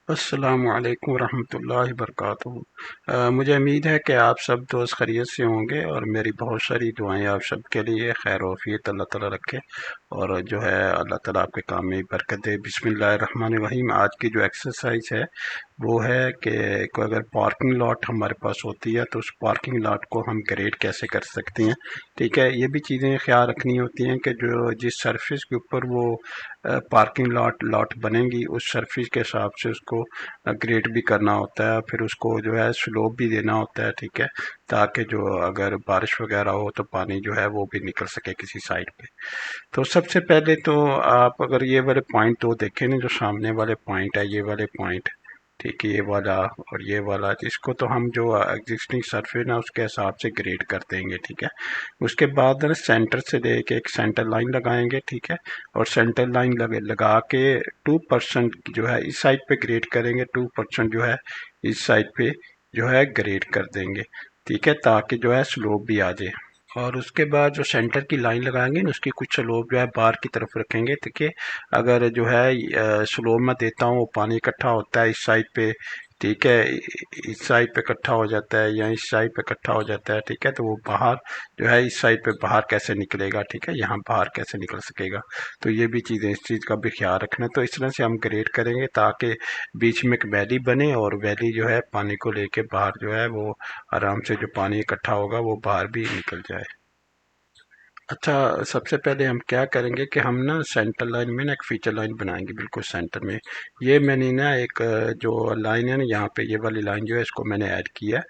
अस्सलामु अलैकुम रहमतुल्लाहि वबरकातुहू। मुझे उम्मीद है कि आप सब दोस्त खैरियत से होंगे और मेरी बहुत सारी दुआएं आप सब के लिए खैर वफ़ियत अल्लाह ताला रखे और जो है अल्लाह ताला आपके काम में बरकत दे। बिस्मिल्लाहिर्रहमानिर्रहीम। आज की जो एक्सरसाइज है वो है कि अगर पार्किंग लॉट हमारे पास होती है तो उस पार्किंग लॉट को हम ग्रेड कैसे कर सकते हैं। ठीक है, ये भी चीज़ें ख्याल रखनी होती हैं कि जो जिस सरफेस के ऊपर वो पार्किंग लॉट लॉट बनेंगी उस सरफेस के हिसाब से उसको ग्रेड भी करना होता है, फिर उसको जो है स्लोप भी देना होता है। ठीक है, ताकि जो अगर बारिश वगैरह हो तो पानी जो है वो भी निकल सके किसी साइड पे। तो सबसे पहले तो आप अगर ये वाले पॉइंट तो देखें ना, जो सामने वाले पॉइंट है ये वाले पॉइंट, ठीक है, ये वाला और ये वाला, इसको तो हम जो एग्जिस्टिंग सरफेस ना उसके हिसाब से ग्रेड कर देंगे। ठीक है, उसके बाद ना सेंटर से लेके एक सेंटर लाइन लगाएंगे। ठीक है, और सेंटर लाइन लगा के 2% जो है इस साइड पे ग्रेड करेंगे, 2% जो है इस साइड पे जो है ग्रेड कर देंगे। ठीक है, ताकि जो है स्लोप भी आ जाए। और उसके बाद जो सेंटर की लाइन लगाएंगे ना उसकी कुछ स्लोप जो है बाहर की तरफ रखेंगे। देखिए, अगर जो है स्लोप में देता हूँ वो पानी इकट्ठा होता है इस साइड पे। ठीक है, इस साइड पे इकट्ठा हो जाता है या इस साइड पे इकट्ठा हो जाता है। ठीक है, तो वो बाहर जो है इस साइड पे बाहर कैसे निकलेगा। ठीक है, यहाँ बाहर कैसे निकल सकेगा। तो ये भी चीज़ें, इस चीज़ का भी ख्याल रखना है। तो इस तरह से हम ग्रेड करेंगे ताकि बीच में एक वैली बने और वैली जो है पानी को लेके बाहर जो है वो आराम से जो पानी इकट्ठा होगा वो बाहर भी निकल जाए। अच्छा, सबसे पहले हम क्या करेंगे कि हम ना सेंटर लाइन में ना एक फीचर लाइन बनाएंगे बिल्कुल सेंटर में। ये मैंने ना एक जो लाइन है ना यहाँ पे, ये वाली लाइन जो है इसको मैंने ऐड किया है।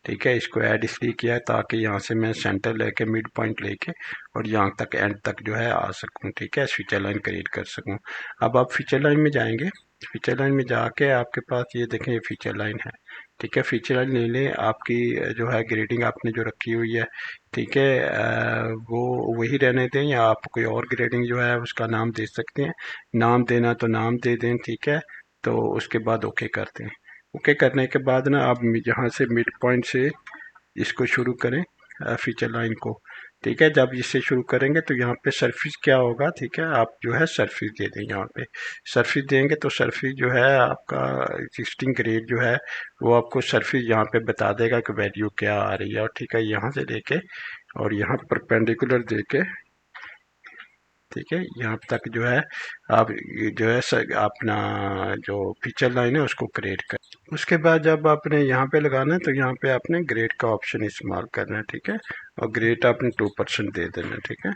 ठीक है, इसको ऐड इसलिए किया है ताकि यहाँ से मैं सेंटर लेके मिड पॉइंट लेके और यहाँ तक एंड तक जो है आ सकूँ। ठीक है, फीचर लाइन क्रिएट कर सकूँ। अब आप फीचर लाइन में जाएंगे, फीचर लाइन में जाके आपके पास ये देखें, ये फीचर लाइन है। ठीक है, फीचर लाइन ले लें। आपकी जो है ग्रेडिंग आपने जो रखी हुई है, ठीक है, वो वही रहने दें या आप कोई और ग्रेडिंग जो है उसका नाम दे सकते हैं। नाम देना तो नाम दे दें। ठीक है, तो उसके बाद ओके करते हैं। ओके करने के बाद ना आप जहाँ से मिड पॉइंट से इसको शुरू करें, फीचर लाइन को। ठीक है, जब इससे शुरू करेंगे तो यहाँ पे सरफेस क्या होगा। ठीक है, आप जो है सरफेस दे दें। यहाँ पे सरफेस देंगे तो सरफेस जो है आपका एग्जिस्टिंग ग्रेड जो है वो आपको सरफेस यहाँ पे बता देगा कि वैल्यू क्या आ रही है। और ठीक है, यहाँ से लेके और यहाँ परपेंडिकुलर देके, ठीक है, यहाँ तक जो है आप जो है अपना जो फीचर लाइन है उसको क्रिएट कर। उसके बाद जब आपने यहाँ पे लगाना है तो यहाँ पे आपने ग्रेड का ऑप्शन इस्तेमाल करना है। ठीक है, और ग्रेड आपने 2% दे देना है। ठीक है,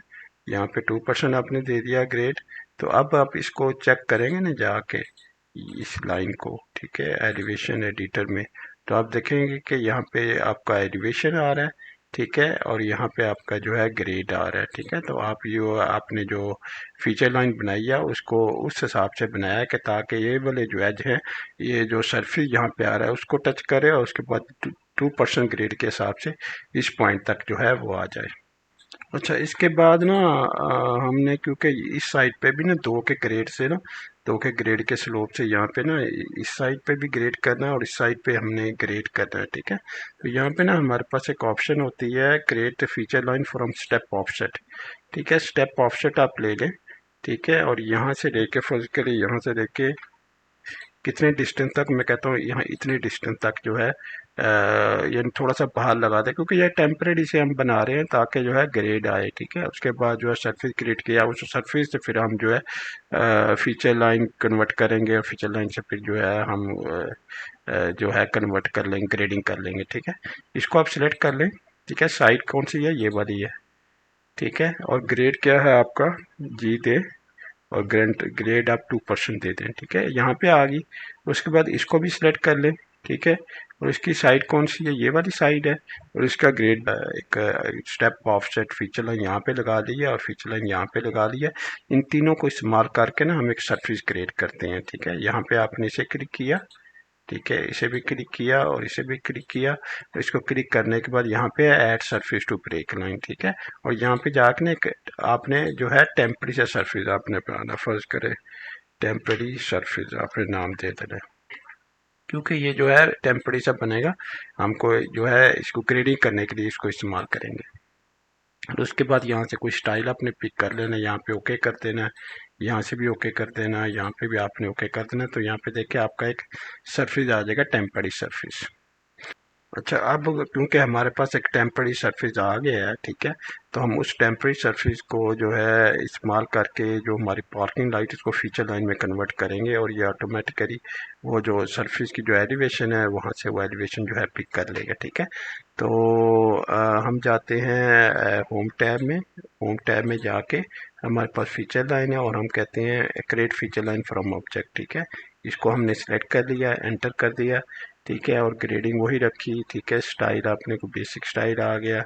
यहाँ पे 2% आपने दे दिया ग्रेड। तो अब आप इसको चेक करेंगे ना जाके इस लाइन को। ठीक है, एलिवेशन एडिटर में तो आप देखेंगे कि यहाँ पे आपका एलिवेशन आ रहा है। ठीक है, और यहाँ पे आपका जो है ग्रेड आ रहा है। ठीक है, तो आप ये आपने जो फीचर लाइन बनाई है उसको उस हिसाब से बनाया है कि ताकि ये वाले जो एज है, ये जो सरफेस यहाँ पे आ रहा है उसको टच करे और उसके बाद 2% ग्रेड के हिसाब से इस पॉइंट तक जो है वो आ जाए। अच्छा, इसके बाद ना हमने क्योंकि इस साइड पे भी ना दो के ग्रेड से ना, दो के ग्रेड के स्लोप से यहाँ पे ना इस साइड पे भी ग्रेड करना है और इस साइड पे हमने ग्रेड करना है। ठीक है, तो यहाँ पे ना हमारे पास एक ऑप्शन होती है create feature line from step offset. ठीक है, स्टेप ऑफसेट आप ले लें। ठीक है, और यहाँ से लेके फिजिकली यहाँ से लेके कितने डिस्टेंस तक, मैं कहता हूँ यहाँ इतने डिस्टेंस तक जो है यानी थोड़ा सा बाहर लगा दें, क्योंकि ये टेम्परेरी से हम बना रहे हैं ताकि जो है ग्रेड आए। ठीक है, उसके बाद जो है सरफेस क्रिएट किया, उस सरफेस से फिर हम जो है फीचर लाइन कन्वर्ट करेंगे और फीचर लाइन से फिर जो है हम जो है कन्वर्ट कर लेंगे, ग्रेडिंग कर लेंगे। ठीक है, इसको आप सिलेक्ट कर लें। ठीक है, साइड कौन सी है, ये वाली है। ठीक है, और ग्रेड क्या है आपका, जी दे, और ग्रेड आप 2% दे दें। ठीक है, यहाँ पे आ गई। उसके बाद इसको भी सिलेक्ट कर लें। ठीक है, और इसकी साइड कौन सी है, ये वाली साइड है। और इसका ग्रेड एक स्टेप ऑफसेट फीचर लाइन यहाँ पे लगा दी है और फीचर लाइन यहाँ पे लगा दी है। इन तीनों को इस्तेमाल करके ना हम एक सरफेस क्रिएट करते हैं। ठीक है, यहाँ पे आपने इसे क्लिक किया। ठीक है, इसे भी क्लिक किया और इसे भी क्लिक किया। तो इसको क्लिक करने के बाद यहाँ पे add surface to break line. ठीक है, और यहाँ पे जाके आपने जो है टेम्परेरी सरफेस आपने बनाना, फर्ज करे टेम्परेरी सरफेस आपने नाम दे देना है। क्योंकि ये जो है टेम्परेरी सा बनेगा, हमको जो है इसको ग्रेडिंग करने के लिए इसको इस्तेमाल करेंगे। और उसके बाद यहाँ से कोई स्टाइल आपने पिक कर लेना, यहाँ पे ओके कर देना है। यहाँ से भी ओके कर देना, यहाँ पे भी आपने ओके कर देना। तो यहाँ पे देखिए आपका एक सरफेस आ जाएगा, टेम्पररी सरफेस। अच्छा, अब क्योंकि हमारे पास एक टेम्पररी सरफेस आ गया है, ठीक है, तो हम उस टेम्पररी सरफेस को जो है इस्तेमाल करके जो हमारी पार्किंग लाइट इसको फीचर लाइन में कन्वर्ट करेंगे, और ये ऑटोमेटिकली वो जो सरफेस की जो एलिवेशन है वहाँ से वो एलिवेशन जो है पिक कर लेगा, ठीक है। तो हम जाते हैं होम टैब में। होम टैब में जाके हमारे पास फीचर लाइन है और हम कहते हैं create feature line from object, ठीक है। इसको हमने सेलेक्ट कर लिया, एंटर कर दिया, ठीक है, और ग्रेडिंग वही रखी, ठीक है। स्टाइल अपने को बेसिक स्टाइल आ गया,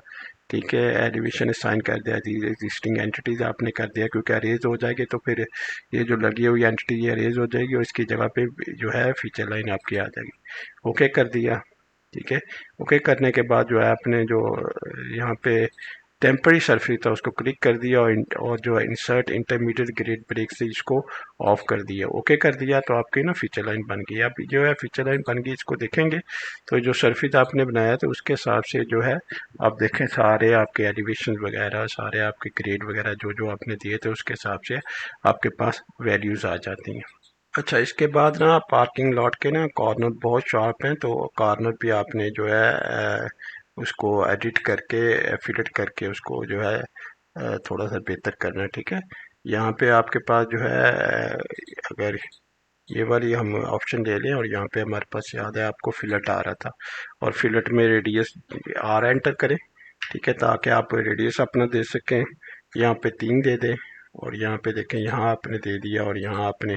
ठीक है। एलिवेशन असाइन कर दिया, एग्जिस्टिंग एंटिटीज आपने कर दिया, क्योंकि अरेज हो जाएगी तो फिर ये जो लगी हुई एंटिटी ये अरेज हो जाएगी और इसकी जगह पे जो है फीचर लाइन आपकी आ जाएगी। ओके कर दिया, ठीक है। ओके करने के बाद जो है आपने जो यहाँ पे टेम्पररी सरफेस था उसको क्लिक कर दिया, और जो है इंसर्ट इंटरमीडिएट ग्रेड ब्रेक से इसको ऑफ कर दिया। ओके कर दिया तो आपकी ना फीचर लाइन बन गई। अब जो है फीचर लाइन बन गई, इसको देखेंगे तो जो सरफेस आपने बनाया तो उसके हिसाब से जो है आप देखें सारे आपके एलिवेशन वगैरह, सारे आपके ग्रेड वगैरह जो जो आपने दिए थे उसके हिसाब से आपके पास वैल्यूज़ आ जाती हैं। अच्छा, इसके बाद ना पार्किंग लॉट के ना कॉर्नर बहुत शार्प हैं, तो कॉर्नर भी आपने जो है उसको एडिट करके फिलेट करके उसको जो है थोड़ा सा बेहतर करना है, ठीक है। यहाँ पे आपके पास जो है अगर ये वाली हम ऑप्शन ले लें, और यहाँ पे हमारे पास याद है आपको फिलेट आ रहा था, और फिलेट में रेडियस आर एंटर करें, ठीक है, ताकि आप रेडियस अपना दे सकें। यहाँ पे 3 दे दें, और यहाँ पे देखें यहाँ आपने दे दिया और यहाँ आपने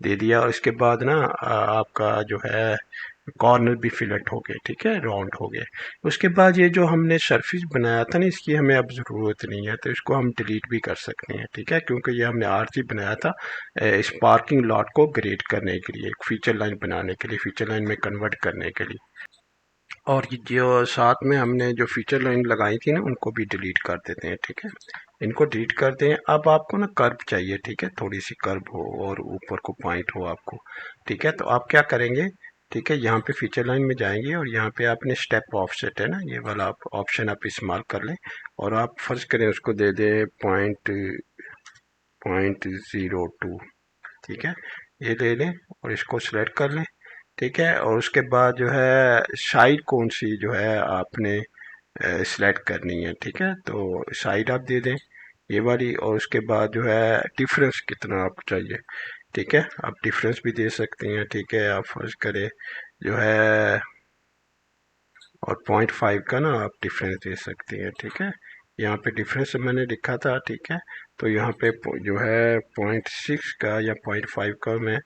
दे दिया, और इसके बाद ना आपका जो है कॉर्नर भी फिलेट हो गए, ठीक है, राउंड हो गए। उसके बाद ये जो हमने सरफेस बनाया था ना इसकी हमें अब ज़रूरत नहीं है, तो इसको हम डिलीट भी कर सकते हैं, ठीक है, क्योंकि ये हमने आरसी बनाया था इस पार्किंग लॉट को ग्रेड करने के लिए, एक फीचर लाइन बनाने के लिए, फीचर लाइन में कन्वर्ट करने के लिए। और ये जो साथ में हमने जो फीचर लाइन लगाई थी ना उनको भी डिलीट कर देते हैं, ठीक है। इनको डिलीट करते हैं। अब आपको ना कर्व चाहिए, ठीक है, थोड़ी सी कर्व हो और ऊपर को पॉइंट हो आपको, ठीक है। तो आप क्या करेंगे, ठीक है, यहाँ पे फीचर लाइन में जाएंगे और यहाँ पे आपने स्टेप ऑफसेट है ना ये वाला आप ऑप्शन आप इस्तेमाल कर लें, और आप फर्ज करें उसको दे दें .02, ठीक है, ये ले लें और इसको सिलेक्ट कर लें, ठीक है। और उसके बाद जो है साइड कौन सी जो है आपने सिलेक्ट करनी है, ठीक है, तो साइड आप दे दें ये वाली, और उसके बाद जो है डिफरेंस कितना आपको चाहिए, ठीक है, आप डिफरेंस भी दे सकते हैं, ठीक है। आप फर्ज करें जो है, और 0.5 का ना आप डिफरेंस दे सकते हैं, ठीक है। यहाँ पे डिफरेंस मैंने लिखा था, ठीक है, तो यहाँ पे जो है 0.6 का या 0.5 का मैं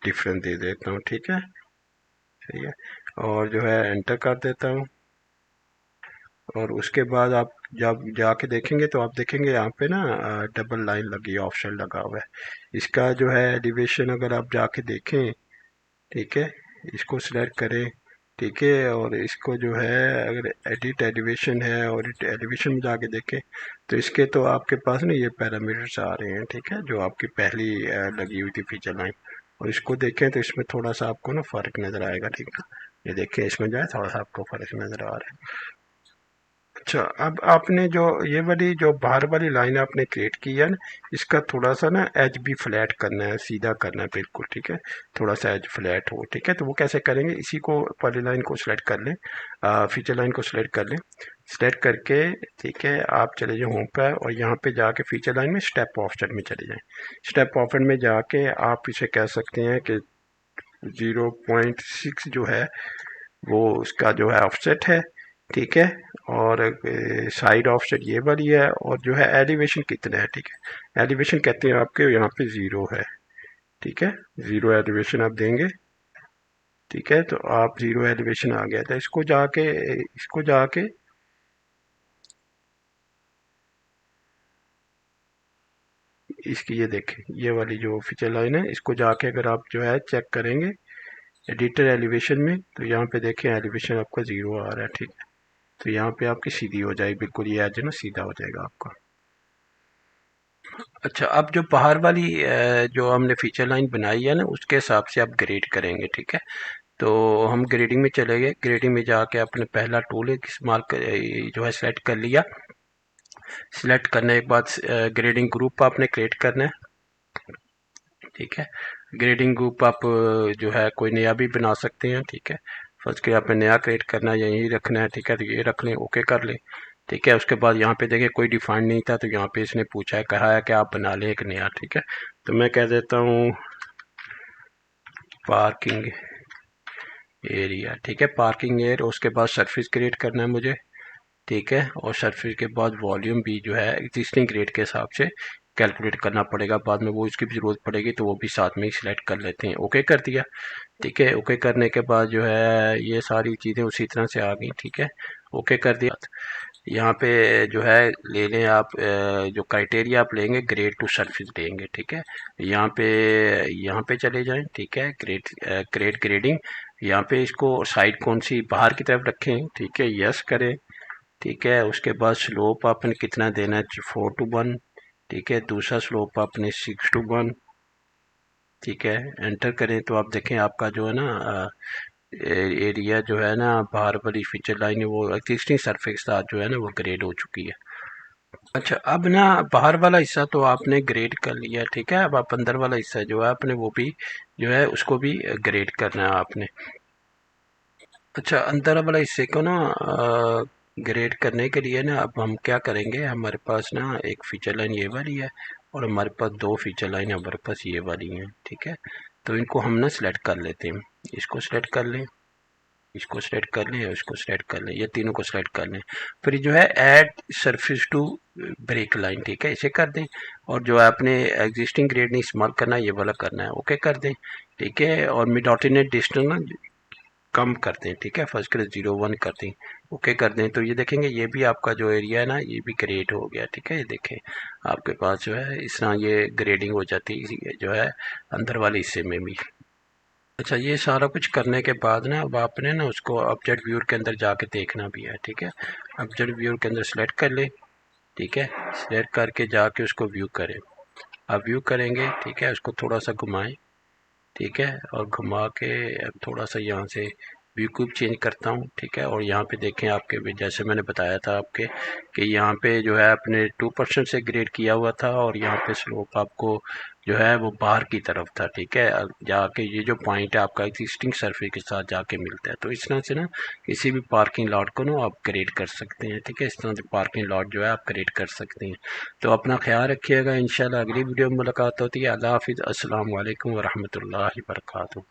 डिफरेंस दे देता हूँ, ठीक है, सही है। और जो है एंटर कर देता हूँ, और उसके बाद आप जब जाके देखेंगे तो आप देखेंगे यहाँ पे ना डबल लाइन लगी है, ऑप्शन लगा हुआ है इसका जो है एलिवेशन, अगर आप जाके देखें, ठीक है, इसको सिलेक्ट करें, ठीक है, और इसको जो है अगर एडिट एलिवेशन है और एलिवेशन में जाके देखें तो इसके तो आपके पास ना ये पैरामीटर्स आ रहे हैं, ठीक है, जो आपकी पहली लगी हुई थी फीचर लाइन, और इसको देखें तो इसमें थोड़ा सा आपको ना फ़र्क नज़र आएगा, ठीक है। ये देखें इसमें जो है थोड़ा सा आपको फ़र्क नज़र आ रहा है। अच्छा, अब आपने जो ये वाली जो बाहर वाली लाइन आपने क्रिएट की है ना, इसका थोड़ा सा ना एज भी फ्लैट करना है, सीधा करना है बिल्कुल, ठीक है, थोड़ा सा एज फ्लैट हो, ठीक है। तो वो कैसे करेंगे, इसी को वाली लाइन को सिलेक्ट कर लें, फीचर लाइन को सिलेक्ट कर लें, सिलेक्ट करके, ठीक है, आप चले जाए होम पर और यहाँ पे जाके फीचर लाइन में स्टेप ऑप्शन में चले जाएँ। स्टेप ऑप्शन में जाके आप इसे कह सकते हैं कि 0.6 जो है वो उसका जो है ऑफसेट है, ठीक है, और साइड ऑफसेट ये वाली है, और जो है एलिवेशन कितना है, ठीक है, एलिवेशन कहते हैं आपके यहाँ पे 0 है, ठीक है, 0 एलिवेशन आप देंगे, ठीक है। तो आप 0 एलिवेशन आ गया था, इसको जाके इसकी ये देखें ये वाली जो फीचर लाइन है इसको जाके अगर आप जो है चेक करेंगे एडिटर एलिवेशन में, तो यहाँ पे देखें एलिवेशन आपका 0 आ रहा है, ठीक है। तो यहाँ पे आपकी सीधी हो जाएगी बिल्कुल, ये एज ना सीधा हो जाएगा आपका। अच्छा, अब जो बाहर वाली जो हमने फीचर लाइन बनाई है ना उसके हिसाब से आप ग्रेड करेंगे, ठीक है। तो हम ग्रेडिंग में चले गए, ग्रेडिंग में जाके अपने पहला टूल एक इस्तेमाल कर जो है सेलेक्ट कर लिया। सिलेक्ट करने के बाद ग्रेडिंग ग्रुप आपने क्रिएट करना है, ठीक है। ग्रेडिंग ग्रुप आप जो है कोई नया भी बना सकते हैं, ठीक है। फर्स्ट के आपने नया क्रिएट करना है, यही रखना है, ठीक है, तो ये रख लें, ओके कर लें, ठीक है। उसके बाद यहाँ पे देखिए कोई डिफाइंड नहीं था, तो यहाँ पे इसने पूछा है, कहा है कि आप बना लें एक नया, ठीक है। तो मैं कह देता हूँ पार्किंग एरिया, ठीक है, पार्किंग एरिया। उसके बाद सरफेस क्रिएट करना है मुझे, ठीक है। और सरफेस के बाद वॉल्यूम भी जो है एग्जिस्टिंग ग्रेड के हिसाब से कैलकुलेट करना पड़ेगा, बाद में वो इसकी भी ज़रूरत पड़ेगी, तो वो भी साथ में ही सिलेक्ट कर लेते हैं। ओके कर दिया, ठीक है। ओके करने के बाद जो है ये सारी चीज़ें उसी तरह से आ गई, ठीक है। ओके कर दिया। यहाँ पे जो है ले लें आप जो क्राइटेरिया आप लेंगे ग्रेड टू सरफेस लेंगे, ठीक है। यहाँ पे चले जाएं, ठीक है। ग्रेड ग्रेडिंग, यहाँ पे इसको साइड कौन सी बाहर की तरफ रखें, ठीक है, यस करें, ठीक है। उसके बाद स्लोप आपने कितना देना है, 4:1, ठीक है। दूसरा स्लोप आपने 6:1, ठीक है। एंटर करें तो आप देखें आपका जो है ना एरिया जो है ना बाहर वाली फीचर लाइन है वो एग्जिस्टिंग सरफेस के साथ जो है ना वो ग्रेड हो चुकी है। अच्छा, अब ना बाहर वाला हिस्सा तो आपने ग्रेड कर लिया, ठीक है। अब आप अंदर वाला हिस्सा जो है आपने वो भी जो है उसको भी ग्रेड करना है आपने। अच्छा, अंदर वाला हिस्से को ना ग्रेड करने के लिए ना अब हम क्या करेंगे, हमारे पास ना एक फीचर लाइन ये वाली है और हमारे पास दो फीचर लाइन हमारे पास ये वाली हैं, ठीक है। तो इनको हम ना सिलेक्ट कर लेते हैं, इसको सिलेक्ट कर लें, इसको सिलेक्ट कर लें और इसको सिलेक्ट कर लें, ये तीनों को सिलेक्ट कर लें। फिर जो है add surface to break line, ठीक है, इसे कर दें। और जो है अपने एग्जिस्टिंग ग्रेड नहीं इस्तेमाल करना है, ये वाला करना है, ओके कर दें, ठीक है। और मिड ऑर्डिनेट डिस्टेंस ना कम कर दें, ठीक है, फर्स्ट क्लास 0:1 कर दें, ओके कर दें। तो ये देखेंगे ये भी आपका जो एरिया है ना ये भी ग्रेड हो गया, ठीक है। ये देखें आपके पास जो है इस तरह ये ग्रेडिंग हो जाती है जो है अंदर वाले हिस्से में भी। अच्छा, ये सारा कुछ करने के बाद ना अब आपने ना उसको ऑब्जेक्ट व्यूअर के अंदर जाके देखना भी है, ठीक है। ऑब्जेक्ट व्यूअर के अंदर सेलेक्ट कर ले, ठीक है। सेलेक्ट करके जाके उसको व्यू करें। अब व्यू करेंगे, ठीक है, उसको थोड़ा सा घुमाएं, ठीक है। और घुमा के अब थोड़ा सा यहाँ से व्यू क्यूब चेंज करता हूँ, ठीक है। और यहाँ पे देखें आपके भी जैसे मैंने बताया था आपके कि यहाँ पे जो है आपने 2% से ग्रेड किया हुआ था और यहाँ पे स्लोप आपको जो है वो बाहर की तरफ था, ठीक है। जाके ये जो पॉइंट है आपका एग्जिस्टिंग सरफेस के साथ जाके मिलता है। तो इस तरह से ना किसी भी पार्किंग लॉट को ना आप ग्रेड कर सकते हैं, ठीक है। इस तरह से पार्किंग लॉट जो है आप ग्रेड कर सकते हैं। तो अपना ख्याल रखिएगा, इंशाल्लाह अगली वीडियो में मुलाकात होती है। अल्लाह हाफिज़, अस्सलाम वालेकुम वरहमतुल्लाहि वबरकातुहू।